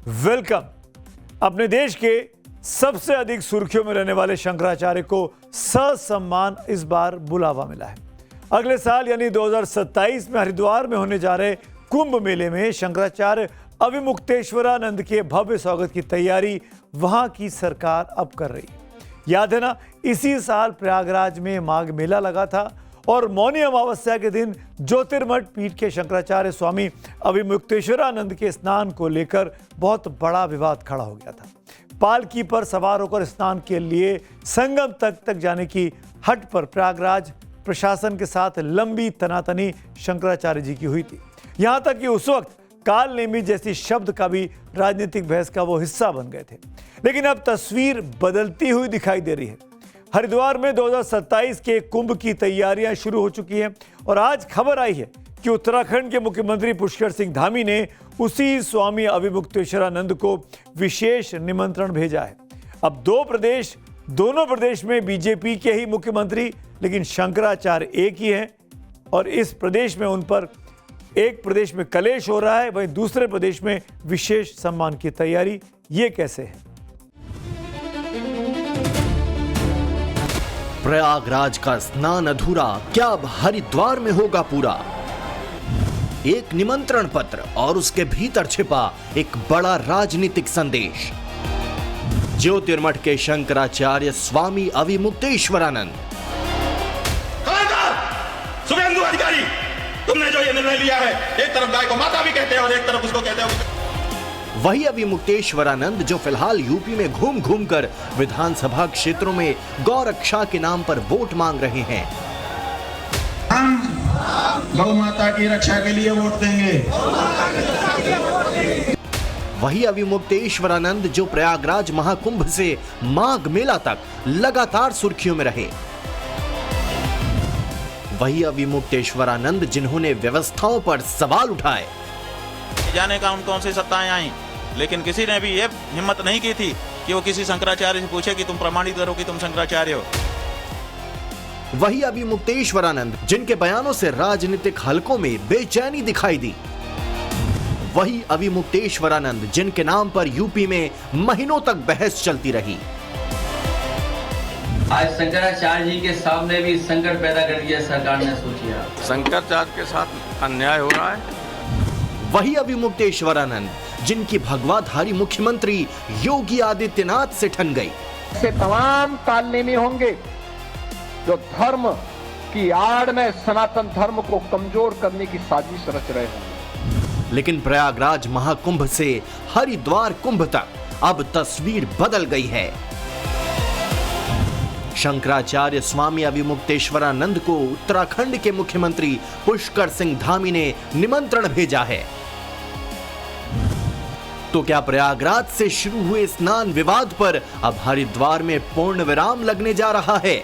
Welcome. अपने देश के सबसे अधिक सुर्खियों में रहने वाले शंकराचार्य को ससम्मान इस बार बुलावा मिला है। अगले साल यानी 2027 में हरिद्वार में होने जा रहे कुंभ मेले में शंकराचार्य अविमुक्तेश्वरानंद के भव्य स्वागत की तैयारी वहां की सरकार अब कर रही है। याद है ना, इसी साल प्रयागराज में माघ मेला लगा था और मौनी अमावस्या के दिन ज्योतिर्मठ पीठ के शंकराचार्य स्वामी अविमुक्तेश्वरानंद के स्नान को लेकर बहुत बड़ा विवाद खड़ा हो गया था। पालकी पर सवार होकर स्नान के लिए संगम तक जाने की हट पर प्रयागराज प्रशासन के साथ लंबी तनातनी शंकराचार्य जी की हुई थी। यहां तक कि उस वक्त काल नेमी जैसी शब्द का भी राजनीतिक बहस का वो हिस्सा बन गए थे। लेकिन अब तस्वीर बदलती हुई दिखाई दे रही है। हरिद्वार में 2027 के कुंभ की तैयारियां शुरू हो चुकी हैं और आज खबर आई है कि उत्तराखंड के मुख्यमंत्री पुष्कर सिंह धामी ने उसी स्वामी अविमुक्तेश्वरानंद को विशेष निमंत्रण भेजा है। अब दोनों प्रदेश में बीजेपी के ही मुख्यमंत्री, लेकिन शंकराचार्य एक ही हैं और इस प्रदेश में उन पर एक प्रदेश में कलेश हो रहा है, वहीं दूसरे प्रदेश में विशेष सम्मान की तैयारी। ये कैसे है? प्रयागराज का स्नान अधूरा, क्या अब हरिद्वार में होगा पूरा? एक निमंत्रण पत्र और उसके भीतर छिपा एक बड़ा राजनीतिक संदेश। ज्योतिर्मठ के शंकराचार्य स्वामी अविमुक्तेश्वरानंद। शुभेंदु अधिकारी, तुमने जो ये निर्णय लिया है, एक तरफ गाय को माता भी कहते हैं और एक तरफ उसको कहते हैं। वही अविमुक्तेश्वरानंद जो फिलहाल यूपी में घूम घूम कर विधानसभा क्षेत्रों में गौ रक्षा के नाम पर वोट मांग रहे हैं। हम गौ माता की रक्षा के लिए वोट देंगे। वही अविमुक्तेश्वरानंद जो प्रयागराज महाकुंभ से माघ मेला तक लगातार सुर्खियों में रहे। वही अविमुक्तेश्वरानंद जिन्होंने व्यवस्थाओं पर सवाल उठाए। जाने का कौन सी सत्ताएं आई, लेकिन किसी ने भी ये हिम्मत नहीं की थी कि वो किसी शंकराचार्य से पूछे कि तुम प्रमाणित करो कि तुम शंकराचार्य हो। वही अविमुक्तेश्वरानंद जिनके बयानों से राजनीतिक हलकों में बेचैनी दिखाई दी। वही अविमुक्तेश्वरानंद जिनके नाम पर यूपी में महीनों तक बहस चलती रही। आज शंकराचार्य जी के सामने भी संकट पैदा कर दिया सरकार ने। सोचिए, शंकराचार्य के साथ अन्याय हो रहा है। वही अविमुक्तेश्वरानंद जिनकी भगवाधारी मुख्यमंत्री योगी आदित्यनाथ से ठन गई। ऐसे तमाम कालनेमी होंगे जो धर्म की आड़ में सनातन धर्म को कमजोर करने की साजिश रच रहे हैं। लेकिन प्रयागराज महाकुंभ से हरिद्वार कुंभ तक अब तस्वीर बदल गई है। शंकराचार्य स्वामी अविमुक्तेश्वरानंद को उत्तराखंड के मुख्यमंत्री पुष्कर सिंह धामी ने निमंत्रण भेजा है। तो क्या प्रयागराज से शुरू हुए स्नान विवाद पर अब हरिद्वार में पूर्ण विराम लगने जा रहा है?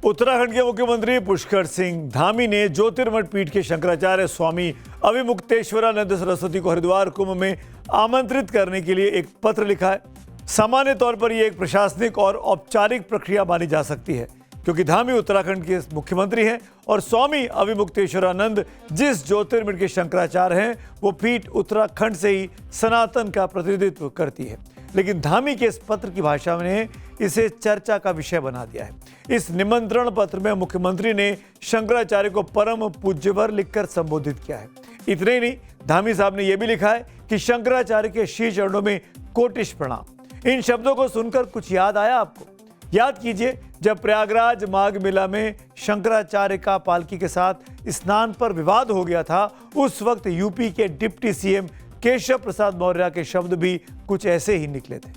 उत्तराखंड के मुख्यमंत्री पुष्कर सिंह धामी ने ज्योतिर्मठ पीठ के शंकराचार्य स्वामी अविमुक्तेश्वरानंद सरस्वती को हरिद्वार कुंभ में आमंत्रित करने के लिए एक पत्र लिखा है। सामान्य तौर पर यह एक प्रशासनिक और औपचारिक प्रक्रिया मानी जा सकती है, क्योंकि धामी उत्तराखंड के मुख्यमंत्री हैं और स्वामी अविमुक्तेश्वरानंद जिस ज्योतिर्मठ के शंकराचार्य हैं वो पीठ उत्तराखंड से ही सनातन का प्रतिनिधित्व करती है। लेकिन धामी के इस पत्र की भाषा ने इसे चर्चा का विषय बना दिया है। इस निमंत्रण पत्र में मुख्यमंत्री ने शंकराचार्य को परम पूज्यवर लिखकर संबोधित किया है। इतने ही नहीं, धामी साहब ने यह भी लिखा है कि शंकराचार्य के श्री चरणों में कोटिश प्रणाम। इन शब्दों को सुनकर कुछ याद आया आपको? याद कीजिए, जब प्रयागराज माघ मेला में शंकराचार्य का पालकी के साथ स्नान पर विवाद हो गया था, उस वक्त यूपी के डिप्टी सीएम केशव प्रसाद मौर्य के शब्द भी कुछ ऐसे ही निकले थे।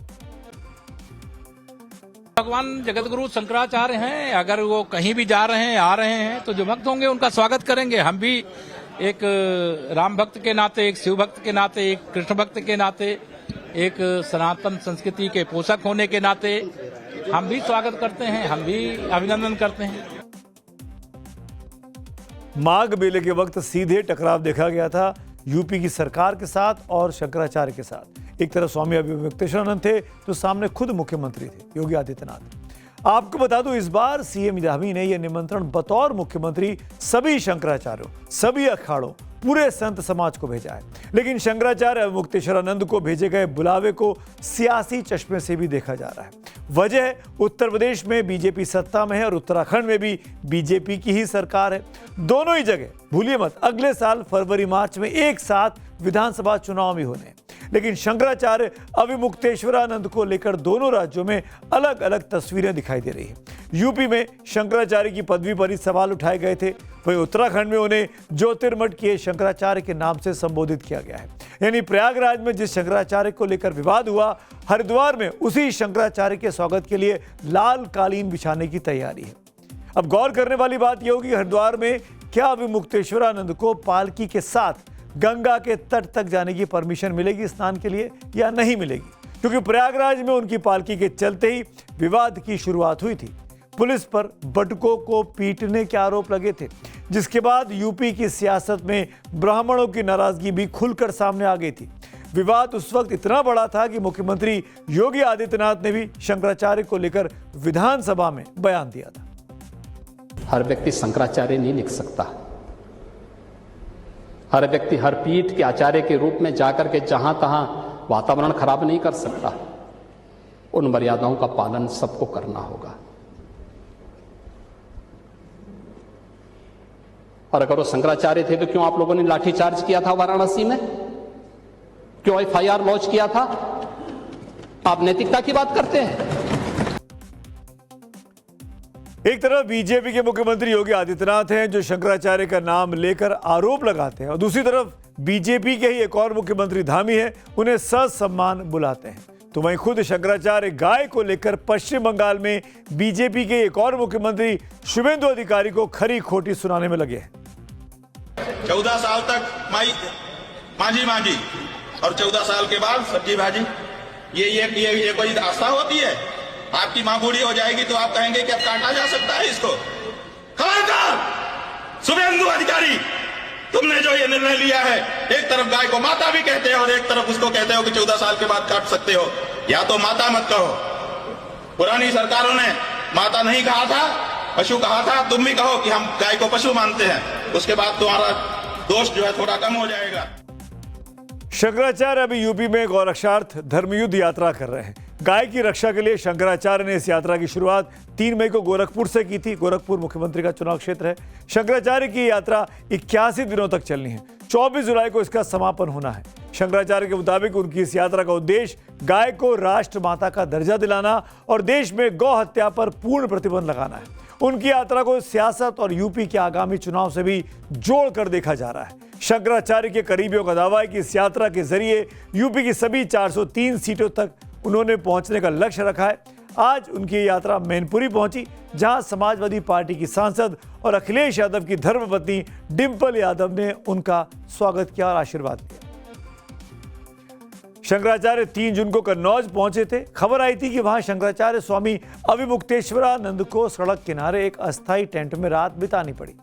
भगवान जगतगुरु शंकराचार्य हैं, अगर वो कहीं भी जा रहे हैं, आ रहे हैं, तो जो भक्त होंगे उनका स्वागत करेंगे। हम भी एक राम भक्त के नाते, एक शिव भक्त के नाते, एक कृष्ण भक्त के नाते, एक सनातन संस्कृति के पोषक होने के नाते हम भी स्वागत करते हैं, हम भी अभिनंदन करते हैं। माघ मेले के वक्त सीधे टकराव देखा गया था यूपी की सरकार के साथ और शंकराचार्य के साथ। एक तरफ स्वामी अविमुक्तेश्वरानंद थे तो सामने खुद मुख्यमंत्री थे योगी आदित्यनाथ। आपको बता दूं, इस बार सीएम धामी ने यह निमंत्रण बतौर मुख्यमंत्री सभी शंकराचार्यों, सभी अखाड़ों, पूरे संत समाज को भेजा है। लेकिन शंकराचार्य अवमुक्तेश्वरानंद को भेजे गए बुलावे को सियासी चश्मे से भी देखा जा रहा है। वजह, उत्तर प्रदेश में बीजेपी सत्ता में है और उत्तराखंड में भी बीजेपी की ही सरकार है। दोनों ही जगह भूलिए मत, अगले साल फरवरी मार्च में एक साथ विधानसभा चुनाव भी होने हैं। लेकिन शंकराचार्य अविमुक्तेश्वरानंद को लेकर दोनों राज्यों में अलग अलग तस्वीरें दिखाई दे रही हैं। यूपी में शंकराचार्य की पदवी पर ही सवाल उठाए गए थे, वहीं उत्तराखंड में उन्हें ज्योतिर्मठ के शंकराचार्य के नाम से संबोधित किया गया है। यानी प्रयागराज में जिस शंकराचार्य को लेकर विवाद हुआ, हरिद्वार में उसी शंकराचार्य के स्वागत के लिए लाल कालीन बिछाने की तैयारी है। अब गौर करने वाली बात यह होगी, हरिद्वार में क्या अविमुक्तेश्वरानंद को पालकी के साथ गंगा के तट तक जाने की परमिशन मिलेगी स्नान के लिए या नहीं मिलेगी, क्योंकि प्रयागराज में उनकी पालकी के चलते ही विवाद की शुरुआत हुई थी। पुलिस पर बटुकों को पीटने के आरोप लगे थे, जिसके बाद यूपी की सियासत में ब्राह्मणों की नाराजगी भी खुलकर सामने आ गई थी। विवाद उस वक्त इतना बड़ा था कि मुख्यमंत्री योगी आदित्यनाथ ने भी शंकराचार्य को लेकर विधानसभा में बयान दिया था। हर व्यक्ति शंकराचार्य नहीं लिख सकता। हर व्यक्ति हर पीठ के आचार्य के रूप में जाकर के जहां तहां वातावरण खराब नहीं कर सकता। उन मर्यादाओं का पालन सबको करना होगा। और अगर वो शंकराचार्य थे तो क्यों आप लोगों ने लाठीचार्ज किया था वाराणसी में? क्यों एफआईआर लॉन्च किया था? आप नैतिकता की बात करते हैं। एक तरफ बीजेपी के मुख्यमंत्री योगी आदित्यनाथ हैं जो शंकराचार्य का नाम लेकर आरोप लगाते हैं, और दूसरी तरफ बीजेपी के ही एक और मुख्यमंत्री धामी हैं, उन्हें ससम्मान बुलाते हैं। तो वहीं खुद शंकराचार्य गाय को लेकर पश्चिम बंगाल में बीजेपी के एक और मुख्यमंत्री शुभेंदु अधिकारी को खरी खोटी सुनाने में लगे हैं। 14 साल तक मांझी मांझी और 14 साल के बाद सब्जी भाजी, ये कोई आस्था होती है? आपकी मां बूढ़ी हो जाएगी तो आप कहेंगे कि अब काटा जा सकता है इसको? खबरदार शुभेंदु अधिकारी, तुमने जो ये निर्णय लिया है, एक तरफ गाय को माता भी कहते हो और एक तरफ उसको कहते हो कि 14 साल के बाद काट सकते हो। या तो माता मत कहो, पुरानी सरकारों ने माता नहीं कहा था, पशु कहा था। तुम भी कहो कि हम गाय को पशु मानते हैं, उसके बाद तुम्हारा दोष जो है थोड़ा कम हो जाएगा। शंकराचार्य अभी यूपी में गौरक्षार्थ धर्मयुद्ध यात्रा कर रहे हैं। गाय की रक्षा के लिए शंकराचार्य ने इस यात्रा की शुरुआत 3 मई को गोरखपुर से की थी। गोरखपुर मुख्यमंत्री का चुनाव क्षेत्र है। शंकराचार्य की यात्रा 81 दिनों तक चलनी है। 24 जुलाई को इसका समापन होना है। शंकराचार्य के मुताबिक उनकी इस यात्रा का उद्देश्य गाय को राष्ट्र माता का दर्जा दिलाना और देश में गौ हत्या पर पूर्ण प्रतिबंध लगाना है। उनकी यात्रा को सियासत और यूपी के आगामी चुनाव से भी जोड़कर देखा जा रहा है। शंकराचार्य के करीबियों का दावा है कि इस यात्रा के जरिए यूपी की सभी 403 सीटों तक उन्होंने पहुंचने का लक्ष्य रखा है। आज उनकी यात्रा मैनपुरी पहुंची, जहां समाजवादी पार्टी की सांसद और अखिलेश यादव की धर्मपत्नी डिंपल यादव ने उनका स्वागत किया और आशीर्वाद दिया। शंकराचार्य 3 जून को कन्नौज पहुंचे थे। खबर आई थी कि वहां शंकराचार्य स्वामी अविमुक्तेश्वरानंद को सड़क किनारे एक अस्थायी टेंट में रात बितानी पड़ी।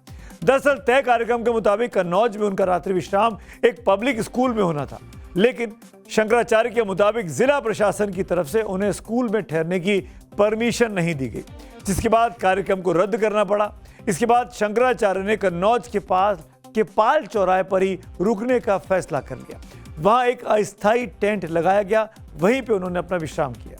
दरअसल तय कार्यक्रम के मुताबिक कन्नौज में उनका रात्रि विश्राम एक पब्लिक स्कूल में होना था, लेकिन शंकराचार्य के मुताबिक जिला प्रशासन की तरफ से उन्हें स्कूल में ठहरने की परमिशन नहीं दी गई, जिसके बाद कार्यक्रम को रद्द करना पड़ा। इसके बाद शंकराचार्य ने कन्नौज के पास के पाल चौराहे पर ही रुकने का फैसला कर लिया। वहां एक अस्थायी टेंट लगाया गया, वहीं पे उन्होंने अपना विश्राम किया।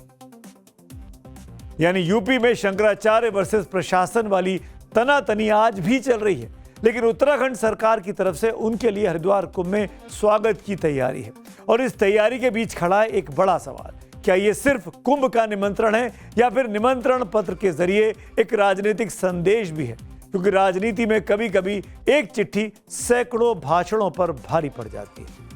यानी यूपी में शंकराचार्य वर्सेस प्रशासन वाली तनातनी आज भी चल रही है, लेकिन उत्तराखंड सरकार की तरफ से उनके लिए हरिद्वार कुंभ में स्वागत की तैयारी है। और इस तैयारी के बीच खड़ा है एक बड़ा सवाल, क्या ये सिर्फ कुंभ का निमंत्रण है या फिर निमंत्रण पत्र के जरिए एक राजनीतिक संदेश भी है? क्योंकि राजनीति में कभी कभी एक चिट्ठी सैकड़ों भाषणों पर भारी पड़ जाती है।